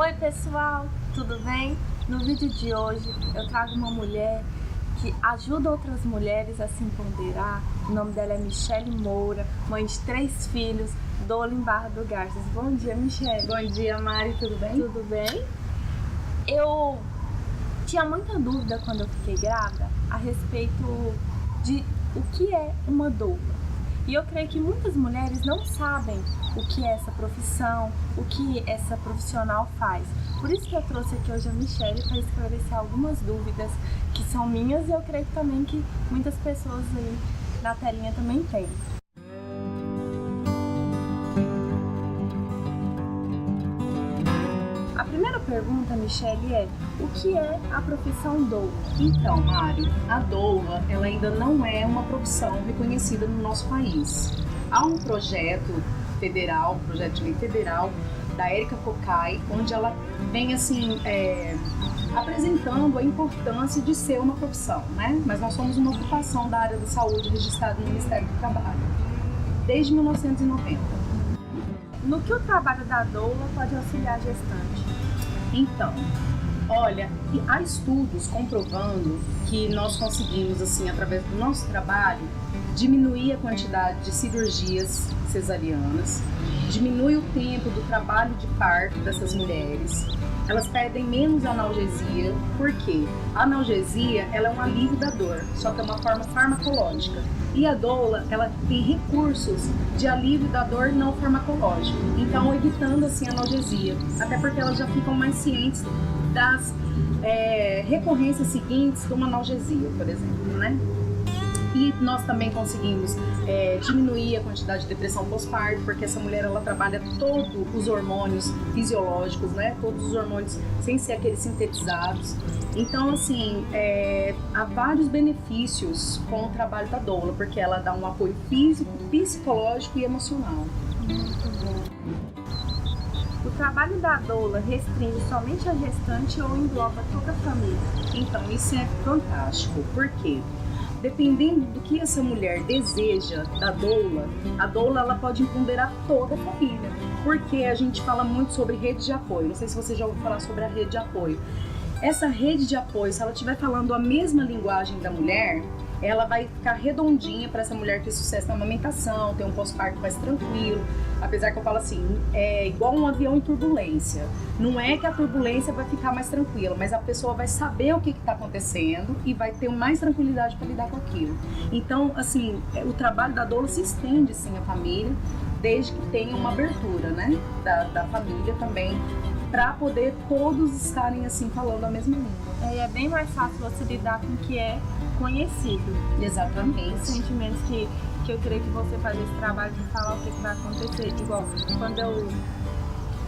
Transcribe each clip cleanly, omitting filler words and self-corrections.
Oi pessoal, tudo bem? No vídeo de hoje eu trago uma mulher que ajuda outras mulheres a se empoderar. O nome dela é Michele Moura, mãe de 3 filhos, doula em Barra do Garças. Bom dia, Michele. Bom dia, Mari, tudo bem? Tudo bem? Eu tinha muita dúvida quando eu fiquei grávida a respeito de o que é uma doula. E eu creio que muitas mulheres não sabem o que é essa profissão, o que essa profissional faz. Por isso que eu trouxe aqui hoje a Michele para esclarecer algumas dúvidas que são minhas e eu creio também que muitas pessoas aí na telinha também têm. A primeira pergunta, Michele, é: o que é a profissão doula? Então, Mari, a doula ela ainda não é uma profissão reconhecida no nosso país. Há um projeto federal, projeto de lei federal da Érica Cocai, onde ela vem assim apresentando a importância de ser uma profissão, né? Mas nós somos uma ocupação da área da saúde registrada no Ministério do Trabalho desde 1990. No que o trabalho da doula pode auxiliar a gestante? Então, olha, há estudos comprovando que nós conseguimos, assim, através do nosso trabalho, diminuir a quantidade de cirurgias cesarianas, diminui o tempo do trabalho de parto dessas mulheres, elas perdem menos analgesia. Por quê? A analgesia, ela é um alívio da dor, só que é uma forma farmacológica. E a doula, ela tem recursos de alívio da dor não farmacológico, então evitando assim a analgesia, até porque elas já ficam mais cientes das recorrências seguintes de uma analgesia, por exemplo, né? E nós também conseguimos diminuir a quantidade de depressão pós-parto, porque essa mulher ela trabalha todos os hormônios fisiológicos, né? Todos os hormônios sem ser aqueles sintetizados. Então, assim, há vários benefícios com o trabalho da doula, porque ela dá um apoio físico, psicológico e emocional. Muito bom. O trabalho da doula restringe somente a gestante ou engloba toda a família? Então, isso é fantástico, porque dependendo do que essa mulher deseja da doula, a doula ela pode empoderar toda a família, porque a gente fala muito sobre rede de apoio. Não sei se você já ouviu falar sobre a rede de apoio. Essa rede de apoio, se ela estiver falando a mesma linguagem da mulher, ela vai ficar redondinha para essa mulher ter sucesso na amamentação, ter um pós-parto mais tranquilo. Apesar que eu falo assim, é igual um avião em turbulência. Não é que a turbulência vai ficar mais tranquila, mas a pessoa vai saber o que está acontecendo e vai ter mais tranquilidade para lidar com aquilo. Então, assim, o trabalho da doula se estende, sim, à família, desde que tenha uma abertura, né, da família também, para poder todos estarem assim falando a mesma língua. É bem mais fácil você lidar com o que é conhecido. Exatamente. Os sentimentos que eu creio que você faz esse trabalho de falar o que vai acontecer. Igual, quando eu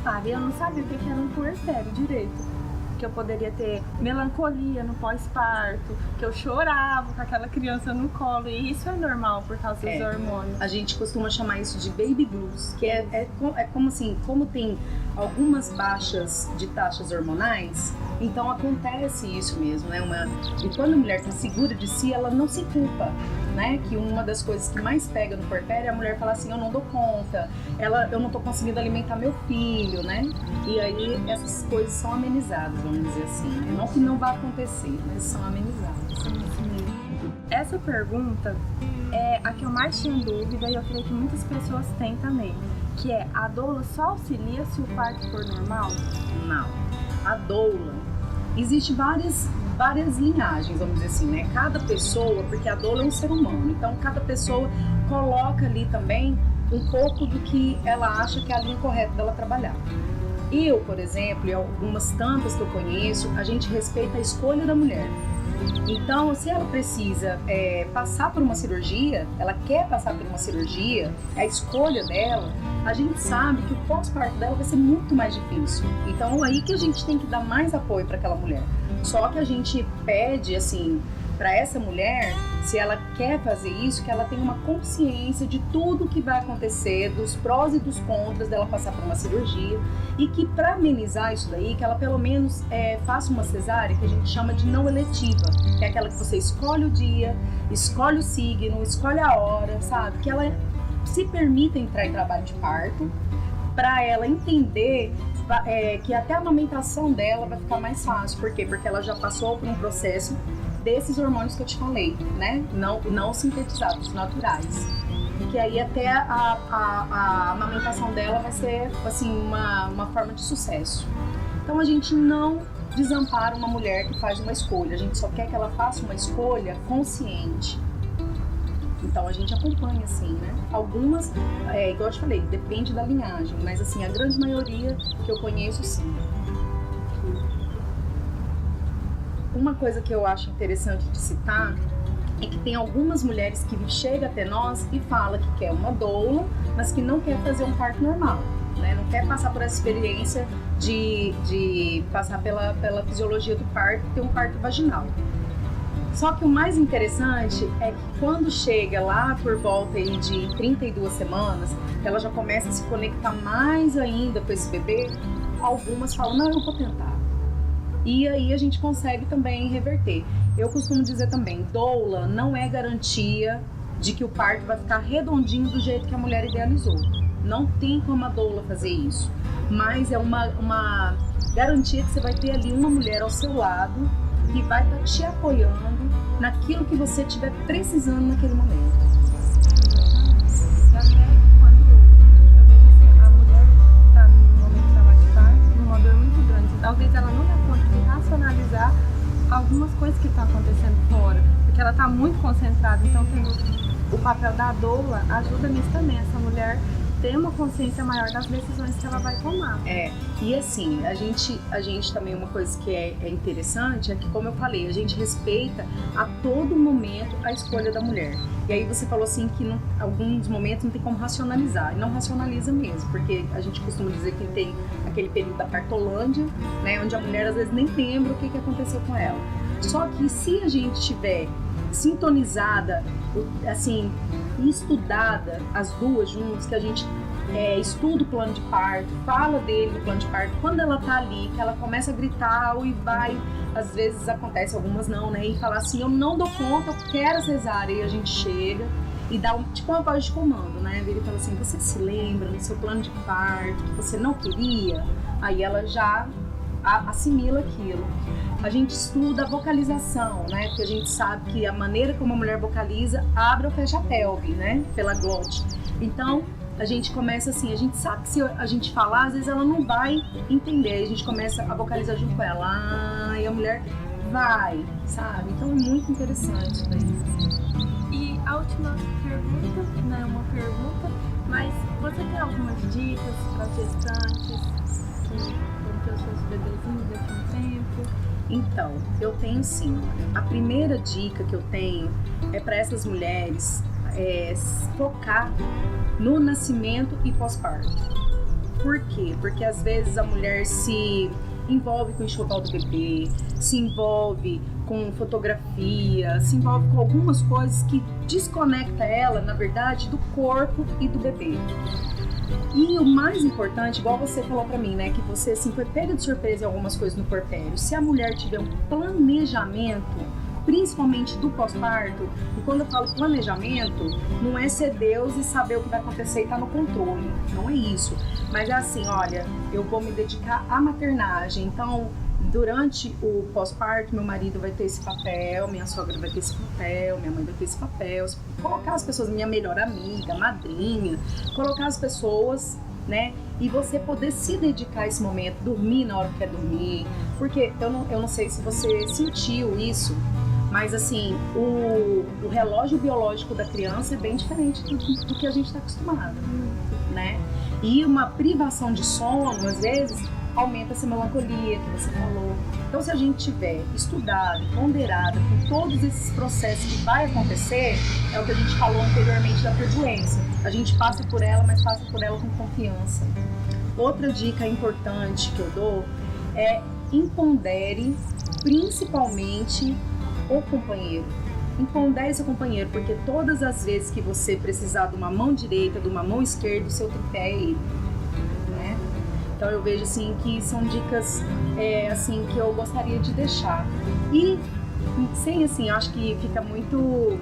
parei, eu não sabia o que era um puerpério direito. Que eu poderia ter melancolia no pós-parto, que eu chorava com aquela criança no colo, e isso é normal por causa dos hormônios. A gente costuma chamar isso de baby blues, que é como assim, como tem algumas baixas de taxas hormonais, então acontece isso mesmo, né? E quando a mulher está segura de si, ela não se culpa, né? Que uma das coisas que mais pega no puerpério é a mulher falar assim, eu não dou conta, eu não tô conseguindo alimentar meu filho, né? E aí essas coisas são amenizadas, vamos dizer assim. Não que não vai acontecer, mas são amenizadas. Essa pergunta é a que eu mais tinha dúvida e eu creio que muitas pessoas têm também, que é: a doula só auxilia se o parto for normal? Não. A doula, existe várias linhagens, vamos dizer assim, né? Cada pessoa, porque a doula é um ser humano, então cada pessoa coloca ali também um pouco do que ela acha que é a linha correta dela trabalhar. Eu, por exemplo, e algumas tantas que eu conheço, a gente respeita a escolha da mulher. Então, se ela precisa passar por uma cirurgia, ela quer passar por uma cirurgia, a escolha dela, a gente sabe que o pós-parto dela vai ser muito mais difícil. Então, aí que a gente tem que dar mais apoio para aquela mulher. Só que a gente pede, assim, para essa mulher, se ela quer fazer isso, que ela tenha uma consciência de tudo que vai acontecer, dos prós e dos contras dela passar por uma cirurgia, e que para amenizar isso daí, que ela pelo menos faça uma cesárea que a gente chama de não eletiva, que é aquela que você escolhe o dia, escolhe o signo, escolhe a hora, sabe? Que ela se permita entrar em trabalho de parto, para ela entender que até a amamentação dela vai ficar mais fácil. Por quê? Porque ela já passou por um processo desses hormônios que eu te falei, né? Não sintetizados, naturais. Que aí até a amamentação dela vai ser, assim, uma forma de sucesso. Então a gente não desampara uma mulher que faz uma escolha, a gente só quer que ela faça uma escolha consciente. Então a gente acompanha, assim, né? Algumas, igual eu te falei, depende da linhagem, mas assim, a grande maioria que eu conheço, sim. Uma coisa que eu acho interessante de citar é que tem algumas mulheres que chegam até nós e falam que quer uma doula, mas que não quer fazer um parto normal, né? Não quer passar por essa experiência de passar pela fisiologia do parto, ter um parto vaginal. Só que o mais interessante é que quando chega lá por volta aí de 32 semanas, ela já começa a se conectar mais ainda com esse bebê, algumas falam, não, eu vou tentar. E aí a gente consegue também reverter. Eu costumo dizer também, doula não é garantia de que o parto vai ficar redondinho do jeito que a mulher idealizou. Não tem como a doula fazer isso. Mas é uma garantia que você vai ter ali uma mulher ao seu lado que vai estar te apoiando naquilo que você estiver precisando naquele momento. E até quando eu vejo assim, a mulher está no momento que ela está numa dor muito grande, talvez ela não dê conta de racionalizar algumas coisas que estão acontecendo fora, porque ela está muito concentrada. Então tem o papel da doula ajuda nisso também, essa mulher ter uma consciência maior das decisões que ela vai tomar. E assim, a gente também, uma coisa que é interessante é que, como eu falei, a gente respeita a todo momento a escolha da mulher. E aí você falou assim que em alguns momentos não tem como racionalizar, e não racionaliza mesmo, porque a gente costuma dizer que tem aquele período da partolândia, né, onde a mulher às vezes nem lembra o que aconteceu com ela. Só que se a gente tiver sintonizada, assim, e estudada as duas juntas, que a gente estuda o plano de parto, fala dele no plano de parto, quando ela tá ali, que ela começa a gritar e vai, às vezes acontece, algumas não, né, e falar assim, eu não dou conta, eu quero cesárea, e a gente chega e dá tipo uma voz de comando, né, ele fala assim, você se lembra no seu plano de parto que você não queria? Aí ela já assimila aquilo. A gente estuda a vocalização, né? Porque a gente sabe que a maneira como a mulher vocaliza abre ou fecha a pelve, né? Pela glote. Então, a gente começa assim, a gente sabe que se a gente falar, às vezes ela não vai entender. A gente começa a vocalizar junto com ela, e a mulher vai, sabe? Então é muito interessante, né? E a última pergunta, não é uma pergunta, mas você tem algumas dicas para gestantes que vão ter os seus bebezinhos daqui a um tempo? Então, eu tenho sim. A primeira dica que eu tenho é para essas mulheres focar no nascimento e pós-parto. Por quê? Porque às vezes a mulher se envolve com o enxoval do bebê, se envolve com fotografia, se envolve com algumas coisas que desconecta ela, na verdade, do corpo e do bebê. E o mais importante, igual você falou pra mim, né, que você assim foi pega de surpresa em algumas coisas no puerpério. Se a mulher tiver um planejamento, principalmente do pós-parto, e quando eu falo planejamento, não é ser Deus e saber o que vai acontecer e estar no controle, não é isso. Mas é assim, olha, eu vou me dedicar à maternagem, então durante o pós-parto, meu marido vai ter esse papel, minha sogra vai ter esse papel, minha mãe vai ter esse papel, colocar as pessoas, minha melhor amiga, madrinha, colocar as pessoas, né, e você poder se dedicar a esse momento, dormir na hora que quer dormir, porque eu não sei se você sentiu isso, mas assim, o relógio biológico da criança é bem diferente do que a gente está acostumado, né? E uma privação de sono, às vezes, aumenta essa melancolia que você falou. Então, se a gente tiver estudado, ponderado com todos esses processos que vai acontecer, é o que a gente falou anteriormente da turbulência. A gente passa por ela, mas passa por ela com confiança. Outra dica importante que eu dou é impondere principalmente o companheiro. Impondere seu companheiro, porque todas as vezes que você precisar de uma mão direita, de uma mão esquerda, o seu tripé é ele, né? Então eu vejo assim que são dicas assim que eu gostaria de deixar. E sem assim, eu acho que fica muito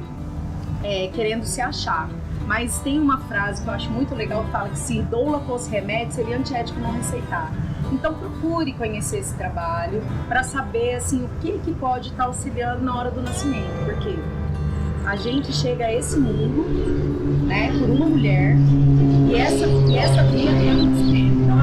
querendo se achar. Mas tem uma frase que eu acho muito legal, que fala que se doula fosse remédio, seria antiético não receitar. Então procure conhecer esse trabalho para saber assim, o que pode estar auxiliando na hora do nascimento, porque a gente chega a esse mundo, né, por uma mulher, e essa vida é um nascimento. Então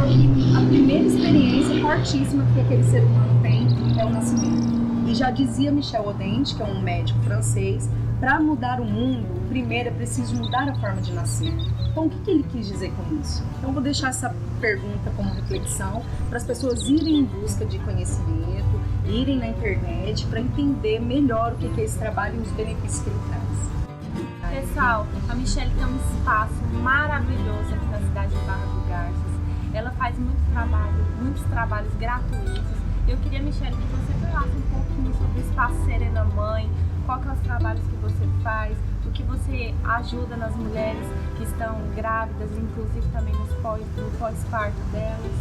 a primeira experiência fortíssima que aquele ser humano tem é o nascimento. E já dizia Michel Odent, que é um médico francês, para mudar o mundo, primeiro é preciso mudar a forma de nascer. Então, o que ele quis dizer com isso? Então, vou deixar essa pergunta como reflexão para as pessoas irem em busca de conhecimento, irem na internet para entender melhor o que é esse trabalho e os benefícios que ele traz. Pessoal, a Michelle tem um espaço maravilhoso aqui na cidade de Barra do Garças. Ela faz muitos trabalhos gratuitos. Eu queria, Michelle, que você falasse um pouquinho sobre o Espaço Serena Mãe, quais são os trabalhos que você faz, o que você ajuda nas mulheres que estão grávidas, inclusive também no pós-parto delas.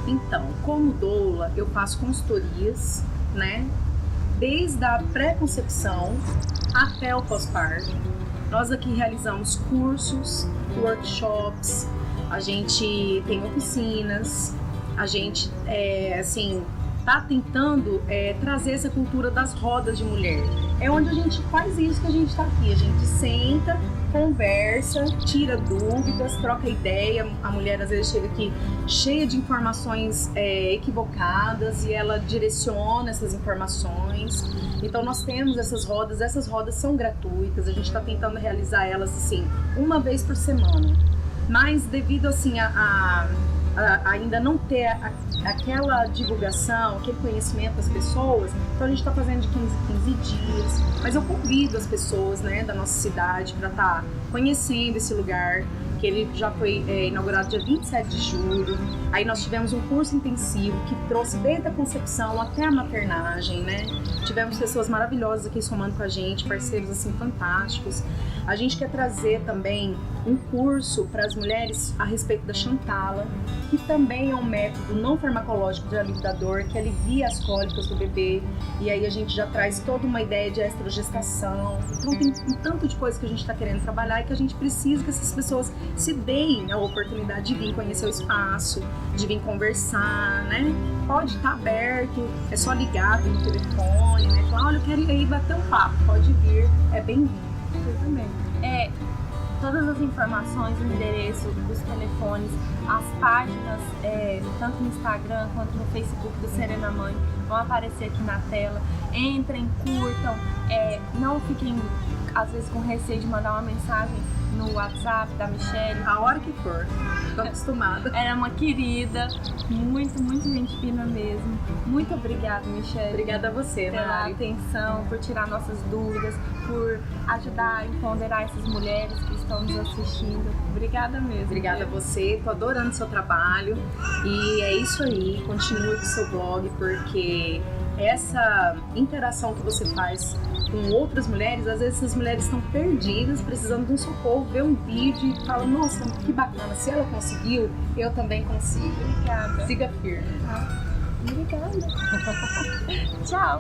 Então, como doula, eu faço consultorias, né? Desde a pré-concepção até o pós-parto. Nós aqui realizamos cursos, workshops, a gente tem oficinas, a gente, tá tentando trazer essa cultura das rodas de mulher. É onde a gente faz isso que a gente está aqui. A gente senta, conversa, tira dúvidas, troca ideia. A mulher às vezes chega aqui cheia de informações equivocadas e ela direciona essas informações. Então nós temos essas rodas são gratuitas. A gente está tentando realizar elas assim uma vez por semana. Mas devido assim a ainda não ter aquela divulgação, aquele conhecimento das pessoas, então a gente está fazendo de 15 em 15 dias. Mas eu convido as pessoas, né, da nossa cidade para estar conhecendo esse lugar, que ele já foi inaugurado dia 27 de julho. Aí nós tivemos um curso intensivo que trouxe desde a concepção até a maternagem, né? Tivemos pessoas maravilhosas aqui somando com a gente, parceiros assim fantásticos. A gente quer trazer também um curso para as mulheres a respeito da Chantala, que também é um método não farmacológico de alívio da dor, que alivia as cólicas do bebê. E aí a gente já traz toda uma ideia de estrogestação. Então tem um tanto de coisa que a gente está querendo trabalhar e que a gente precisa que essas pessoas se deem a oportunidade de vir conhecer o espaço, de vir conversar, né? Pode estar aberto, é só ligar no telefone, né? Falar, olha, eu quero ir aí bater um papo, pode vir, é bem-vindo. Eu também. Todas as informações, o endereço, os telefones, as páginas, tanto no Instagram quanto no Facebook do Serena Mãe, vão aparecer aqui na tela. Entrem, curtam, não fiquem às vezes com receio de mandar uma mensagem no WhatsApp da Michelle. A hora que for, tô acostumada. Ela é uma querida, muito gente fina mesmo. Muito obrigada, Michelle. Obrigada a você, pela Mari. atenção, por tirar nossas dúvidas, por ajudar a empoderar essas mulheres que estão nos assistindo. Obrigada mesmo. Obrigada a você, tô adorando o seu trabalho. E é isso aí, continue com o seu blog, porque essa interação que você faz com outras mulheres, às vezes essas mulheres estão perdidas, precisando de um socorro, vê um vídeo e fala, nossa, que bacana, se ela conseguiu, eu também consigo. Obrigada. Siga firme. Obrigada. Tchau.